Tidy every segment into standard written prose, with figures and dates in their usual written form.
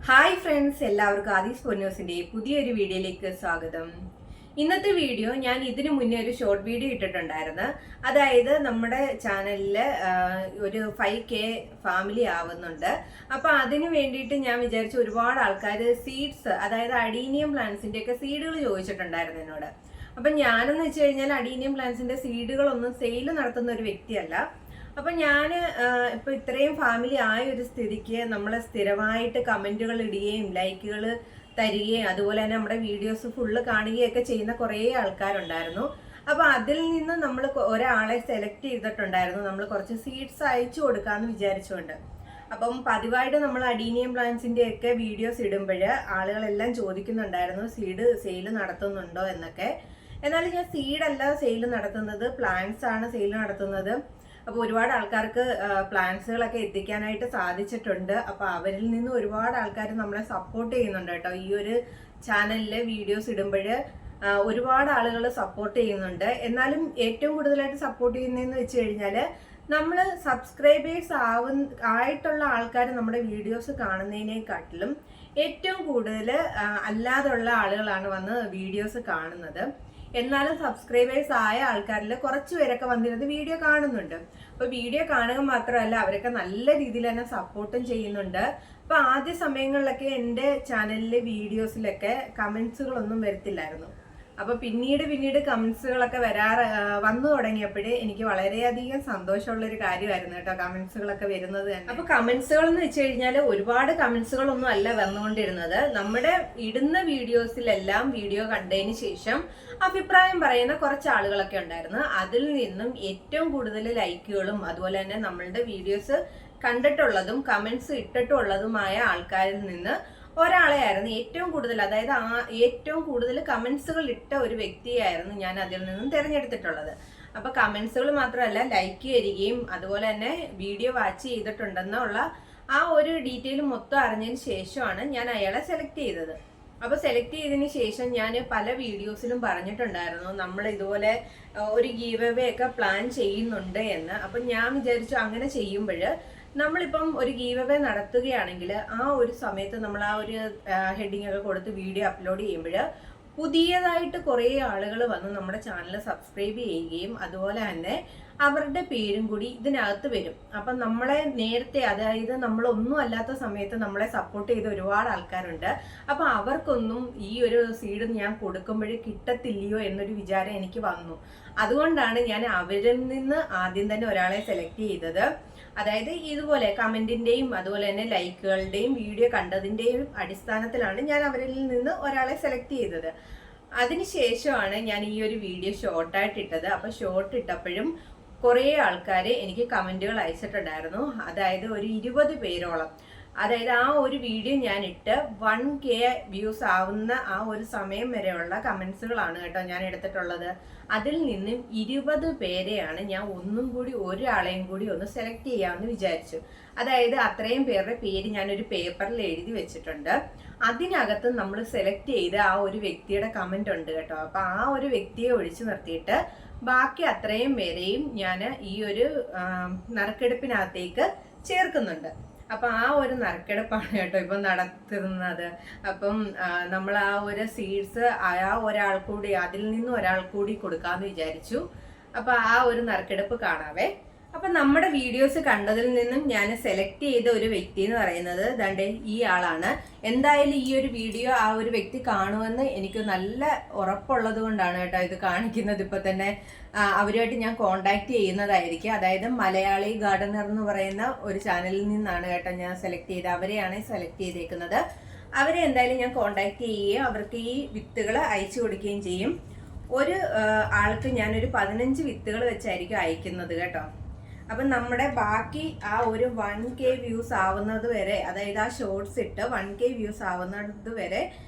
Hi friends, എല്ലാവർക്കും ആദീസ് പൊന്നൂസിന്റെ പുതിയൊരു വീഡിയോയിലേക്ക് സ്വാഗതം. ഇന്നത്തെ വീഡിയോ ഞാൻ ഇതിനു മുന്നേ ഒരു ഷോർട്ട് വീഡിയോ ഇട്ടിട്ടുണ്ടായിരുന്നു. അതായത് നമ്മുടെ ചാനലില് ഒരു 5K ഫാമിലി ആവുന്നുണ്ട്. അപ്പൊ അതിനു വേണ്ടിയിട്ട് ഞാൻ വിചാരിച്ചു ഒരുപാട് ആൾക്കാർ സീഡ്സ്, അതായത് അഡീനിയം പ്ലാന്റ്സിന്റെ ഒക്കെ സീഡുകൾ ചോദിച്ചിട്ടുണ്ടായിരുന്നു എന്നോട്. അപ്പൊ ഞാനെന്ന് വെച്ച് കഴിഞ്ഞാൽ അഡീനിയം പ്ലാന്റ്സിന്റെ സീഡുകളൊന്നും സെയിൽ നടത്തുന്ന ഒരു വ്യക്തിയല്ല. അപ്പൊ ഞാൻ ഇപ്പൊ ഇത്രയും ഫാമിലി ആയ ഒരു സ്ഥിതിക്ക് നമ്മൾ സ്ഥിരമായിട്ട് കമന്റുകൾ ഇടുകയും ലൈക്കുകൾ തരികയും അതുപോലെ തന്നെ നമ്മുടെ വീഡിയോസ് ഫുള്ള് കാണുകയൊക്കെ ചെയ്യുന്ന കുറേ ആൾക്കാരുണ്ടായിരുന്നു. അപ്പൊ അതിൽ നിന്ന് നമ്മൾ ഒരാളെ സെലക്ട് ചെയ്തിട്ടുണ്ടായിരുന്നു. നമ്മൾ കുറച്ച് സീഡ്സ് അയച്ചു കൊടുക്കാന്ന് വിചാരിച്ചുകൊണ്ട്. അപ്പം പതിവായിട്ട് നമ്മൾ അഡീനിയം പ്ലാന്റ്സിന്റെ ഒക്കെ വീഡിയോസ് ഇടുമ്പോൾ ആളുകളെല്ലാം ചോദിക്കുന്നുണ്ടായിരുന്നു സീഡ് സെയിൽ നടത്തുന്നുണ്ടോ എന്നൊക്കെ. എന്നാലും ഞാൻ സീഡല്ല സെയിൽ നടത്തുന്നത്, പ്ലാന്റ്സ് ആണ് സെയിൽ നടത്തുന്നത്. അപ്പോൾ ഒരുപാട് ആൾക്കാർക്ക് പ്ലാൻസുകളൊക്കെ എത്തിക്കാനായിട്ട് സാധിച്ചിട്ടുണ്ട്. അപ്പോൾ അവരിൽ നിന്ന് ഒരുപാട് ആൾക്കാർ നമ്മളെ സപ്പോർട്ട് ചെയ്യുന്നുണ്ട് കേട്ടോ. ഈ ഒരു ചാനലിൽ വീഡിയോസ് ഇടുമ്പോൾ ഒരുപാട് ആളുകൾ സപ്പോർട്ട് ചെയ്യുന്നുണ്ട്. എന്നാലും ഏറ്റവും കൂടുതലായിട്ട് സപ്പോർട്ട് ചെയ്യുന്നതെന്ന് വെച്ച് കഴിഞ്ഞാൽ നമ്മൾ സബ്സ്ക്രൈബേഴ്സ് ആയിട്ടുള്ള ആൾക്കാർ നമ്മുടെ വീഡിയോസ് കാണുന്നതിനെക്കാട്ടിലും ഏറ്റവും കൂടുതൽ അല്ലാതുള്ള ആളുകളാണ് വന്ന് വീഡിയോസ് കാണുന്നത്. എന്നാലും സബ്സ്ക്രൈബേഴ്സ് ആയ ആൾക്കാരിൽ കുറച്ച് പേരൊക്കെ വന്നിരുന്നത് വീഡിയോ കാണുന്നുണ്ട്. അപ്പൊ വീഡിയോ കാണുക മാത്രമല്ല, അവരൊക്കെ നല്ല രീതിയിൽ തന്നെ സപ്പോർട്ടും ചെയ്യുന്നുണ്ട്. അപ്പൊ ആദ്യ സമയങ്ങളിലൊക്കെ എൻ്റെ ചാനലിലെ വീഡിയോസിലൊക്കെ കമന്റ്സുകളൊന്നും വരത്തില്ലായിരുന്നു. അപ്പൊ പിന്നീട് കമന്റ്സുകളൊക്കെ വന്നു തുടങ്ങിയപ്പോഴേ എനിക്ക് വളരെയധികം സന്തോഷമുള്ള ഒരു കാര്യമായിരുന്നു കേട്ടോ, കമന്റ്സുകളൊക്കെ വരുന്നത് തന്നെ. അപ്പൊ കമന്റ്സുകൾ എന്ന് വെച്ച് കഴിഞ്ഞാൽ ഒരുപാട് കമന്റ്സുകളൊന്നും അല്ല വന്നുകൊണ്ടിരുന്നത്. നമ്മുടെ ഇടുന്ന വീഡിയോസിലെല്ലാം വീഡിയോ കണ്ടതിന് ശേഷം അഭിപ്രായം പറയുന്ന കുറച്ച് ആളുകളൊക്കെ ഉണ്ടായിരുന്നു. അതിൽ നിന്നും ഏറ്റവും കൂടുതൽ ലൈക്കുകളും അതുപോലെ തന്നെ നമ്മളുടെ വീഡിയോസ് കണ്ടിട്ടുള്ളതും കമന്റ്സ് ഇട്ടിട്ടുള്ളതുമായ ആൾക്കാരിൽ നിന്ന് ഒരാളെയായിരുന്നു ഏറ്റവും കൂടുതൽ, അതായത് ഏറ്റവും കൂടുതൽ കമന്റ്സുകൾ ഇട്ട ഒരു വ്യക്തിയായിരുന്നു ഞാൻ അതിൽ നിന്നും തിരഞ്ഞെടുത്തിട്ടുള്ളത്. അപ്പൊ കമന്റ്സുകൾ മാത്രമല്ല, ലൈക്ക് വരികയും അതുപോലെ തന്നെ വീഡിയോ വാച്ച് ചെയ്തിട്ടുണ്ടെന്നുള്ള ആ ഒരു ഡീറ്റെയിൽ മൊത്തം അറിഞ്ഞതിന് ശേഷമാണ് ഞാൻ അയാളെ സെലക്ട് ചെയ്തത്. അപ്പൊ സെലക്ട് ചെയ്തതിന് ശേഷം ഞാൻ പല വീഡിയോസിലും പറഞ്ഞിട്ടുണ്ടായിരുന്നു നമ്മൾ ഇതുപോലെ ഒരു ഗീവ് അവേ ഒക്കെ പ്ലാൻ ചെയ്യുന്നുണ്ട് എന്ന്. അപ്പൊ ഞാൻ വിചാരിച്ചു അങ്ങനെ ചെയ്യുമ്പോൾ നമ്മളിപ്പം ഒരു ഗീവ് അവേ നടത്തുകയാണെങ്കിൽ ആ ഒരു സമയത്ത് നമ്മൾ ആ ഒരു ഹെഡിങ് ഒക്കെ കൊടുത്ത് വീഡിയോ അപ്ലോഡ് ചെയ്യുമ്പോൾ പുതിയതായിട്ട് കുറേ ആളുകൾ വന്ന് നമ്മുടെ ചാനൽ സബ്സ്ക്രൈബ് ചെയ്യുകയും അതുപോലെ തന്നെ അവരുടെ പേരും കൂടി ഇതിനകത്ത് വരും. അപ്പം നമ്മളെ നേരത്തെ, അതായത് നമ്മളൊന്നും അല്ലാത്ത സമയത്ത് നമ്മളെ സപ്പോർട്ട് ചെയ്ത ഒരുപാട് ആൾക്കാരുണ്ട്. അപ്പം അവർക്കൊന്നും ഈ ഒരു സീഡ് ഞാൻ കൊടുക്കുമ്പോൾ കിട്ടത്തില്ലയോ എന്നൊരു വിചാരം എനിക്ക് വന്നു. അതുകൊണ്ടാണ് ഞാൻ അവരിൽ നിന്ന് ആദ്യം തന്നെ ഒരാളെ സെലക്ട് ചെയ്തത്. അതായത് ഇതുപോലെ കമന്റിന്റെയും അതുപോലെ തന്നെ ലൈക്കുകളുടെയും വീഡിയോ കണ്ടതിന്റെയും അടിസ്ഥാനത്തിലാണ് ഞാൻ അവരിൽ നിന്ന് ഒരാളെ സെലക്ട് ചെയ്തത്. അതിനുശേഷമാണ് ഞാൻ ഈ ഒരു വീഡിയോ ഷോർട്ടായിട്ട് ഇട്ടത്. അപ്പൊ ഷോർട്ട് ഇട്ടപ്പോഴും കുറേ ആൾക്കാർ എനിക്ക് കമന്റുകൾ അയച്ചിട്ടുണ്ടായിരുന്നു. അതായത് ഒരു 20 പേരോളം. അതായത് ആ ഒരു വീഡിയോ ഞാൻ ഇട്ട് 1K വ്യൂസ് ആവുന്ന ആ ഒരു സമയം വരെയുള്ള കമന്റ്സുകളാണ് കേട്ടോ ഞാൻ എടുത്തിട്ടുള്ളത്. അതിൽ നിന്നും 20 പേരെയാണ് ഞാൻ ഒന്നും കൂടി ഒരാളെയും കൂടി ഒന്ന് സെലക്ട് ചെയ്യാമെന്ന് വിചാരിച്ചു. അതായത് അത്രയും പേരുടെ പേര് ഞാനൊരു പേപ്പറിൽ എഴുതി വെച്ചിട്ടുണ്ട്. അതിനകത്ത് നമ്മൾ സെലക്ട് ചെയ്ത ആ ഒരു വ്യക്തിയുടെ കമന്റ് ഉണ്ട് കേട്ടോ. അപ്പൊ ആ ഒരു വ്യക്തിയെ ഒഴിച്ചു നിർത്തിയിട്ട് ബാക്കി അത്രയും പേരെയും ഞാൻ ഈ ഒരു നറുക്കെടുപ്പിനകത്തേക്ക് ചേർക്കുന്നുണ്ട്. അപ്പൊ ആ ഒരു നറുക്കെടുപ്പാണ് കേട്ടോ ഇപ്പൊ നടത്തുന്നത്. അപ്പം നമ്മൾ ആ ഒരു സീഡ്സ് ആ ഒരാൾ കൂടി, അതിൽ നിന്ന് ഒരാൾ കൂടി കൊടുക്കാന്ന് വിചാരിച്ചു. അപ്പൊ ആ ഒരു നറുക്കെടുപ്പ് കാണാവേ. അപ്പൊ നമ്മുടെ വീഡിയോസ് കണ്ടതിൽ നിന്നും ഞാൻ സെലക്ട് ചെയ്ത ഒരു വ്യക്തി എന്ന് പറയുന്നത് ദാണ്ടെ ഈ ആളാണ്. എന്തായാലും ഈ ഒരു വീഡിയോ ആ ഒരു വ്യക്തി കാണുമെന്ന് എനിക്ക് നല്ല ഉറപ്പുള്ളത് കൊണ്ടാണ് കേട്ടോ ഇത് കാണിക്കുന്നത്. ഇപ്പൊ തന്നെ അവരുമായിട്ട് ഞാൻ കോണ്ടാക്ട് ചെയ്യുന്നതായിരിക്കും. അതായത് മലയാളി ഗാർഡനർ എന്ന് പറയുന്ന ഒരു ചാനലിൽ നിന്നാണ് കേട്ടോ ഞാൻ സെലക്ട് ചെയ്ത്, അവരെയാണ് സെലക്ട് ചെയ്തേക്കുന്നത്. അവരെ എന്തായാലും ഞാൻ കോണ്ടാക്ട് ചെയ്യുകയും അവർക്ക് ഈ വിത്തുകൾ അയച്ചു കൊടുക്കുകയും ചെയ്യും. ഒരു ആൾക്ക് ഞാനൊരു 15 വിത്തുകൾ വെച്ചായിരിക്കും അയക്കുന്നത് കേട്ടോ. അപ്പം നമ്മുടെ ബാക്കി ആ ഒരു 1K വ്യൂസ് ആവുന്നത് വരെ, അതായത് ആ ഷോർട്സ് ഇട്ട് 1K വ്യൂസ് ആവുന്നത് വരെ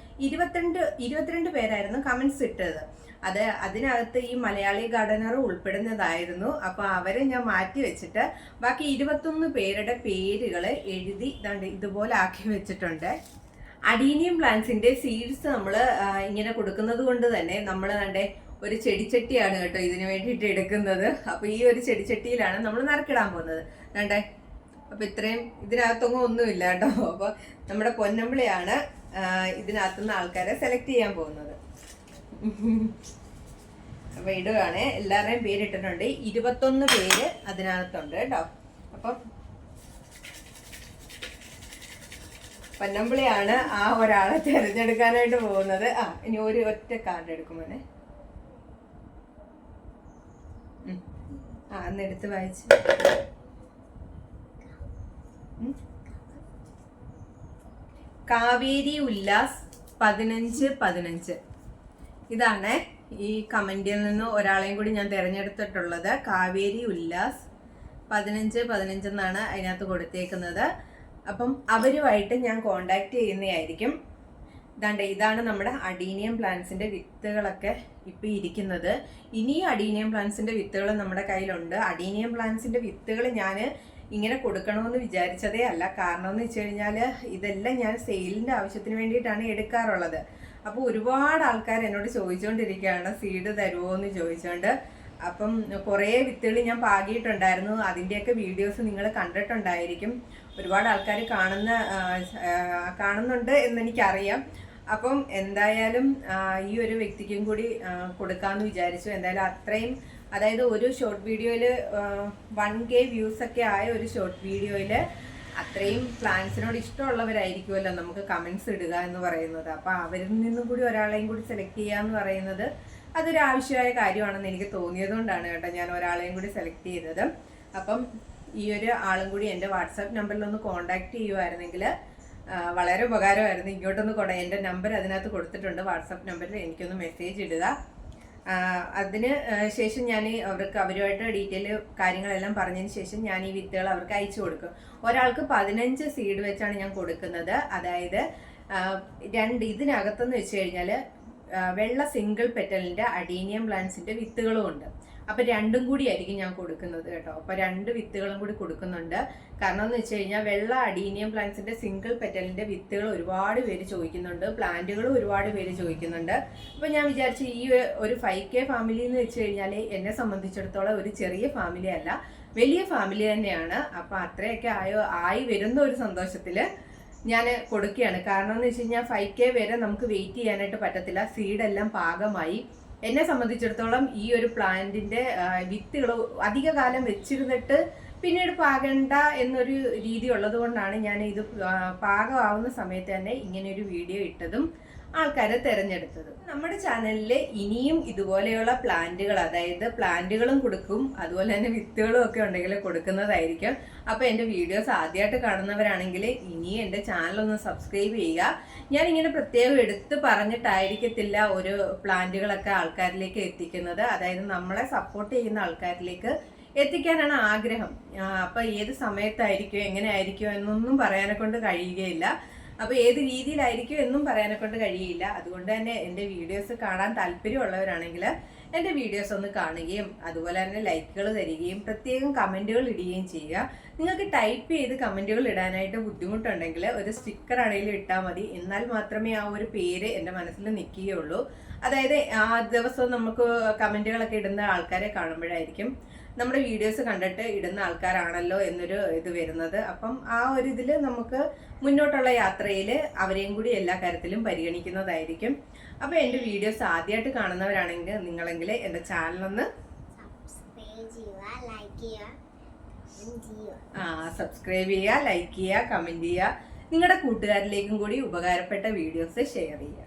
22 പേരായിരുന്നു കമന്റ്സ് ഇട്ടത്. അതിനകത്ത് ഈ മലയാളി ഗാർഡനർ ഉൾപ്പെടുന്നതായിരുന്നു. അപ്പൊ അവരെ ഞാൻ മാറ്റി വെച്ചിട്ട് ബാക്കി 21 പേരുടെ പേരുകൾ എഴുതി ഇതുപോലെ ആക്കി വെച്ചിട്ടുണ്ട്. അഡീനിയം പ്ലാന്റ്സിന്റെ സീഡ്സ് നമ്മൾ ഇങ്ങനെ കൊടുക്കുന്നത് കൊണ്ട് തന്നെ നമ്മൾ ഒരു ചെടിച്ചട്ടിയാണ് കേട്ടോ ഇതിനു വേണ്ടിയിട്ട് എടുക്കുന്നത്. അപ്പൊ ഈ ഒരു ചെടിച്ചട്ടിയിലാണ് നമ്മൾ നറുക്കിടാൻ പോകുന്നത്. അപ്പോൾ ഇത്രയും ഇതിനകത്തൊന്നും ഒന്നുമില്ല കേട്ടോ. അപ്പോൾ നമ്മുടെ പൊന്നമ്പിളിയാണ് ഇതിനകത്തുനിന്ന് ആൾക്കാരെ സെലക്ട് ചെയ്യാൻ പോകുന്നത്. അപ്പോൾ ഇടുകയാണേ, എല്ലാവരുടെയും പേരിട്ടിട്ടുണ്ട്. 21 പേര് അതിനകത്തുണ്ട് കേട്ടോ. അപ്പം പൊന്നമ്പിളിയാണ് ആ ഒരാളെ തിരഞ്ഞെടുക്കാനായിട്ട് പോകുന്നത്. ഇനി ഒരു ഒറ്റ കാർഡ് എടുക്കുമോനെ. അന്നെടുത്ത് വായിച്ച്. കാവേരി ഉല്ലാസ് 15-15. ഇതാണ് ഈ കമന്റിൽ നിന്ന് ഒരാളെയും കൂടി ഞാൻ തിരഞ്ഞെടുത്തിട്ടുള്ളത്. കാവേരി ഉല്ലാസ് 15-15 എന്നാണ് അതിനകത്ത് കൊടുത്തേക്കുന്നത്. അപ്പം അവരുമായിട്ട് ഞാൻ കോണ്ടാക്ട് ചെയ്യുന്നതായിരിക്കും. ഇതാണ് നമ്മുടെ അഡീനിയം പ്ലാന്റ്സിന്റെ വിത്തുകളൊക്കെ ഇപ്പം ഇരിക്കുന്നത്. ഇനിയും അഡീനിയം പ്ലാന്റ്സിന്റെ വിത്തുകൾ നമ്മുടെ കയ്യിലുണ്ട്. അഡീനിയം പ്ലാന്റ്സിന്റെ വിത്തുകൾ ഞാൻ ഇങ്ങനെ കൊടുക്കണമെന്ന് വിചാരിച്ചതേ അല്ല. കാരണം എന്ന് വെച്ച് കഴിഞ്ഞാൽ ഇതെല്ലാം ഞാൻ സെയിലിന്റെ ആവശ്യത്തിന് വേണ്ടിയിട്ടാണ് എടുക്കാറുള്ളത്. അപ്പോൾ ഒരുപാട് ആൾക്കാർ എന്നോട് ചോദിച്ചുകൊണ്ടിരിക്കുകയാണ് സീഡ് തരുമോ എന്ന് ചോദിച്ചുകൊണ്ട്. അപ്പം കുറേ വിത്തുകൾ ഞാൻ പാകിയിട്ടുണ്ടായിരുന്നു. അതിൻ്റെയൊക്കെ വീഡിയോസ് നിങ്ങൾ കണ്ടിട്ടുണ്ടായിരിക്കും. ഒരുപാട് ആൾക്കാർ കാണുന്നുണ്ട് എന്നെനിക്കറിയാം. അപ്പം എന്തായാലും ഈ ഒരു വ്യക്തിക്കും കൂടി കൊടുക്കാമെന്ന് വിചാരിച്ചു. എന്തായാലും അത്രയും, അതായത് ഒരു ഷോർട്ട് വീഡിയോയിൽ 1K വ്യൂസ് ഒക്കെ ആയ ഒരു ഷോർട്ട് വീഡിയോയിൽ അത്രയും പ്ലാന്റ്സിനോട് ഇഷ്ടമുള്ളവരായിരിക്കുമല്ലോ നമുക്ക് കമൻസ് ഇടുക എന്ന് പറയുന്നത്. അപ്പം അവരിൽ നിന്നും കൂടി ഒരാളെയും കൂടി സെലക്ട് ചെയ്യുക എന്ന് പറയുന്നത് അതൊരു ആവശ്യമായ കാര്യമാണെന്ന് എനിക്ക് തോന്നിയതുകൊണ്ടാണ് കേട്ടോ ഞാൻ ഒരാളെയും കൂടി സെലക്ട് ചെയ്തത്. അപ്പം ഈ ഒരു ആളും കൂടി എൻ്റെ വാട്സാപ്പ് നമ്പറിലൊന്ന് കോൺടാക്ട് ചെയ്യുമായിരുന്നെങ്കിൽ വളരെ ഉപകാരമായിരുന്നു. ഇങ്ങോട്ടൊന്ന് എൻ്റെ നമ്പർ അതിനകത്ത് കൊടുത്തിട്ടുണ്ട്. വാട്സാപ്പ് നമ്പറിൽ എനിക്കൊന്ന് മെസ്സേജ് ഇടുക. അതിന് ശേഷം ഞാൻ അവരുമായിട്ട് ഡീറ്റെയിൽ കാര്യങ്ങളെല്ലാം പറഞ്ഞതിന് ശേഷം ഞാൻ ഈ വിത്തുകൾ അവർക്ക് അയച്ചു കൊടുക്കും. ഒരാൾക്ക് 15 സീഡ് വെച്ചാണ് ഞാൻ കൊടുക്കുന്നത്. അതായത് ഇതിനകത്തെന്ന് വെച്ച് കഴിഞ്ഞാൽ വെള്ള സിംഗിൾ പെറ്റലിൻ്റെ അഡീനിയം പ്ലാന്റ്സിൻ്റെ വിത്തുകളും ഉണ്ട്. അപ്പം രണ്ടും കൂടി ആയിരിക്കും ഞാൻ കൊടുക്കുന്നത് കേട്ടോ. അപ്പം 2 വിത്തുകളും കൂടി കൊടുക്കുന്നുണ്ട്. കാരണം എന്ന് വെച്ച് കഴിഞ്ഞാൽ വെള്ള അഡീനിയം പ്ലാന്റ്സിൻ്റെ സിംഗിൾ പെറ്റലിൻ്റെ വിത്തുകൾ ഒരുപാട് പേര് ചോദിക്കുന്നുണ്ട്, പ്ലാന്റുകളും ഒരുപാട് പേര് ചോദിക്കുന്നുണ്ട്. അപ്പം ഞാൻ വിചാരിച്ചു ഈ ഒരു 5K ഫാമിലി എന്ന് വെച്ച് കഴിഞ്ഞാൽ എന്നെ സംബന്ധിച്ചിടത്തോളം ഒരു ചെറിയ ഫാമിലി അല്ല, വലിയ ഫാമിലി തന്നെയാണ്. അപ്പം അത്രയൊക്കെ ആയി വരുന്ന ഒരു സന്തോഷത്തിൽ ഞാൻ കൊടുക്കുകയാണ്. കാരണം എന്ന് വെച്ച് കഴിഞ്ഞാൽ 5K വരെ നമുക്ക് വെയിറ്റ് ചെയ്യാനായിട്ട് പറ്റത്തില്ല. സീഡെല്ലാം പാകമായി. എന്നെ സംബന്ധിച്ചിടത്തോളം ഈ ഒരു പ്ലാന്റിന്റെ വിത്തുകൾ അധിക കാലം വെച്ചിരുന്നിട്ട് പിന്നീട് പാകണ്ട എന്നൊരു രീതി ഉള്ളത് കൊണ്ടാണ് ഞാൻ ഇത് പാകമാവുന്ന സമയത്ത് തന്നെ ഇങ്ങനെ ഒരു വീഡിയോ ഇട്ടതും ആൾക്കാരെ തിരഞ്ഞെടുത്തത്. നമ്മുടെ ചാനലിൽ ഇനിയും ഇതുപോലെയുള്ള പ്ലാന്റുകൾ, അതായത് പ്ലാന്റുകളും കൊടുക്കും, അതുപോലെ തന്നെ വിത്തുകളും ഒക്കെ ഉണ്ടെങ്കിൽ കൊടുക്കുന്നതായിരിക്കും. അപ്പോൾ എൻ്റെ വീഡിയോസ് ആദ്യമായിട്ട് കാണുന്നവരാണെങ്കിൽ ഇനിയും എൻ്റെ ചാനലൊന്ന് സബ്സ്ക്രൈബ് ചെയ്യുക. ഞാനിങ്ങനെ പ്രത്യേകം എടുത്ത് പറഞ്ഞിട്ടായിരിക്കത്തില്ല ഒരു പ്ലാന്റുകളൊക്കെ ആൾക്കാരിലേക്ക് എത്തിക്കുന്നത്. അതായത് നമ്മളെ സപ്പോർട്ട് ചെയ്യുന്ന ആൾക്കാരിലേക്ക് എത്തിക്കാനാണ് ആഗ്രഹം. അപ്പം ഏത് സമയത്തായിരിക്കും എങ്ങനെ ആയിരിക്കും എന്നൊന്നും പറയാനെ കൊണ്ട് കഴിയുകയില്ല. അപ്പോൾ ഏത് രീതിയിലായിരിക്കും എന്നും പറയാനെ കൊണ്ട് കഴിയില്ല. അതുകൊണ്ട് തന്നെ എൻ്റെ വീഡിയോസ് കാണാൻ താല്പര്യമുള്ളവരാണെങ്കിൽ എൻ്റെ വീഡിയോസ് ഒന്ന് കാണുകയും അതുപോലെ തന്നെ ലൈക്കുകൾ തരികയും പ്രത്യേകം കമൻറ്റുകൾ ഇടുകയും ചെയ്യുക. നിങ്ങൾക്ക് ടൈപ്പ് ചെയ്ത് കമൻറ്റുകൾ ഇടാനായിട്ട് ബുദ്ധിമുട്ടുണ്ടെങ്കിൽ ഒരു സ്റ്റിക്കർ ആണെങ്കിലും ഇട്ടാൽ മതി. എന്നാൽ മാത്രമേ ആ ഒരു പേര് എൻ്റെ മനസ്സിൽ നിൽക്കുകയുള്ളൂ. അതായത് ആ ദിവസം നമുക്ക് കമൻറ്റുകളൊക്കെ ഇടുന്ന ആൾക്കാരെ കാണുമ്പോഴായിരിക്കും നമ്മുടെ വീഡിയോസ് കണ്ടിട്ട് ഇടുന്ന ആൾക്കാരാണല്ലോ എന്നൊരു ഇത് വരുന്നത്. അപ്പം ആ ഒരു ഇതിൽ നമുക്ക് മുന്നോട്ടുള്ള യാത്രയിൽ അവരെയും കൂടി എല്ലാ കാര്യത്തിലും പരിഗണിക്കുന്നതായിരിക്കും. അപ്പോൾ എൻ്റെ വീഡിയോസ് ആദ്യമായിട്ട് കാണുന്നവരാണെങ്കിൽ നിങ്ങളെങ്കിൽ എൻ്റെ ചാനലൊന്ന് സബ്സ്ക്രൈബ് ചെയ്യുക, ലൈക്ക് ചെയ്യുക, കമൻറ്റ് ചെയ്യുക. നിങ്ങളുടെ കൂട്ടുകാരിലേക്കും കൂടി ഉപകാരപ്പെട്ട വീഡിയോസ് ഷെയർ ചെയ്യുക.